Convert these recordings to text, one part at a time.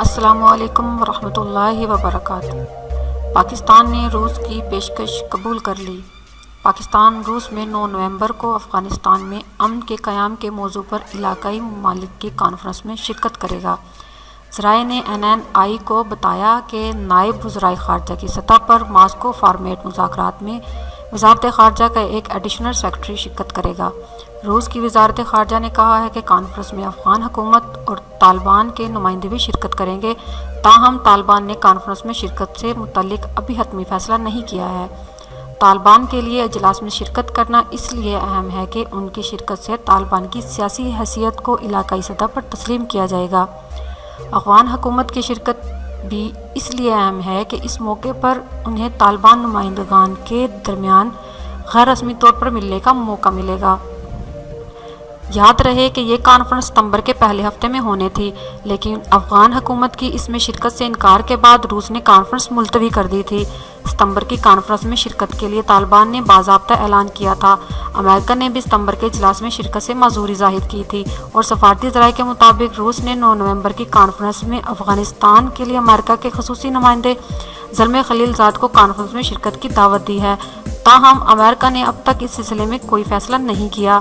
السلام علیکم ورحمۃ اللہ وبرکاتہ۔ پاکستان نے روس کی پیشکش قبول کر لی۔ پاکستان روس میں 9 نومبر کو افغانستان میں امن کے قیام کے موضوع پر علاقائی ممالک کی کانفرنس میں شرکت کرے گا۔ ذرائع نے NNI کو بتایا کہ نائب وزرائے خارجہ کی سطح پر ماسکو فارمیٹ مذاکرات میں وزارت خارجہ کا ایک ایڈیشنل سیکرٹری شرکت کرے گا۔ روس کی وزارت خارجہ نے کہا ہے کہ کانفرنس میں افغان حکومت اور طالبان کے نمائندے بھی شرکت کریں گے، تاہم طالبان نے کانفرنس میں شرکت سے متعلق ابھی حتمی فیصلہ نہیں کیا ہے۔ طالبان کے لیے اجلاس میں شرکت کرنا اس لیے اہم ہے کہ ان کی شرکت سے طالبان کی سیاسی حیثیت کو علاقائی سطح پر تسلیم کیا جائے گا۔ افغان حکومت کی شرکت بھی اس لیے اہم ہے کہ اس موقع پر انہیں طالبان نمائندگان کے درمیان غیر رسمی طور پر ملنے کا موقع ملے گا۔ یاد رہے کہ یہ کانفرنس ستمبر کے پہلے ہفتے میں ہونی تھی، لیکن افغان حکومت کی اس میں شرکت سے انکار کے بعد روس نے کانفرنس ملتوی کر دی تھی۔ ستمبر کی کانفرنس میں شرکت کے لیے طالبان نے باضابطہ اعلان کیا تھا۔ امریکہ نے بھی ستمبر کے اجلاس میں شرکت سے معذوری ظاہر کی تھی، اور سفارتی ذرائع کے مطابق روس نے 9 نومبر کی کانفرنس میں افغانستان کے لیے امریکہ کے خصوصی نمائندے زلمے خلیل زاد کو کانفرنس میں شرکت کی دعوت دی ہے، تاہم امریکہ نے اب تک اس سلسلے میں کوئی فیصلہ نہیں کیا۔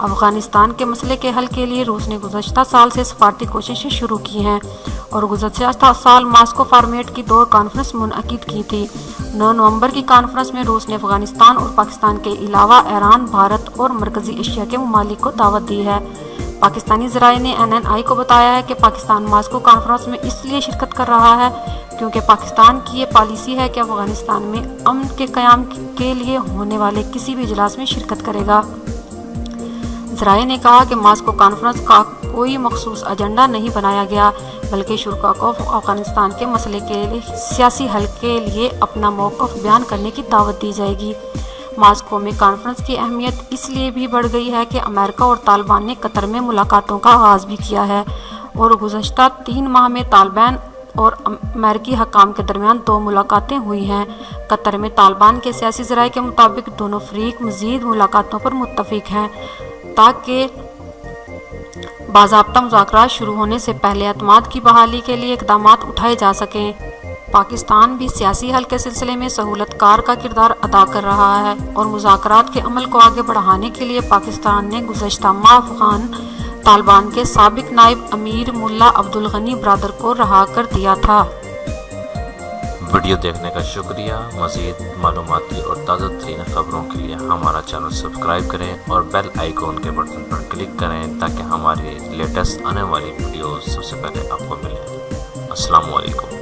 افغانستان کے مسئلے کے حل کے لیے روس نے گزشتہ سال سے سفارتی کوششیں شروع کی ہیں اور گزشتہ سال ماسکو فارمیٹ کی 2 کانفرنس منعقد کی تھی۔ 9 نومبر کی کانفرنس میں روس نے افغانستان اور پاکستان کے علاوہ ایران، بھارت اور مرکزی ایشیا کے ممالک کو دعوت دی ہے۔ پاکستانی ذرائع نے NNI کو بتایا ہے کہ پاکستان ماسکو کانفرنس میں اس لیے شرکت کر رہا ہے کیونکہ پاکستان کی یہ پالیسی ہے کہ افغانستان میں امن کے قیام کے لیے ہونے والے کسی بھی اجلاس میں شرکت کرے گا۔ ذرائع نے کہا کہ ماسکو کانفرنس کا کوئی مخصوص ایجنڈا نہیں بنایا گیا، بلکہ شرکاء کو افغانستان کے مسئلے کے سیاسی حل کے لیے اپنا موقف بیان کرنے کی دعوت دی جائے گی۔ ماسکو میں کانفرنس کی اہمیت اس لیے بھی بڑھ گئی ہے کہ امریکہ اور طالبان نے قطر میں ملاقاتوں کا آغاز بھی کیا ہے، اور گزشتہ 3 ماہ میں طالبان اور امریکی حکام کے درمیان 2 ملاقاتیں ہوئی ہیں۔ قطر میں طالبان کے سیاسی ذرائع کے مطابق دونوں فریق مزید ملاقاتوں پر متفق ہیں تاکہ باضابطہ مذاکرات شروع ہونے سے پہلے اعتماد کی بحالی کے لیے اقدامات اٹھائے جا سکیں۔ پاکستان بھی سیاسی حل کے سلسلے میں سہولت کار کا کردار ادا کر رہا ہے، اور مذاکرات کے عمل کو آگے بڑھانے کے لیے پاکستان نے گزشتہ ماہ افغان طالبان کے سابق نائب امیر ملا عبدالغنی برادر کو رہا کر دیا تھا۔ ویڈیو دیکھنے کا شکریہ۔ مزید معلوماتی اور تازہ ترین خبروں کے لیے ہمارا چینل سبسکرائب کریں اور بیل آئیکن کے بٹن پر کلک کریں تاکہ ہماری لیٹسٹ آنے والی ویڈیوز سب سے پہلے آپ کو ملیں۔ السلام علیکم۔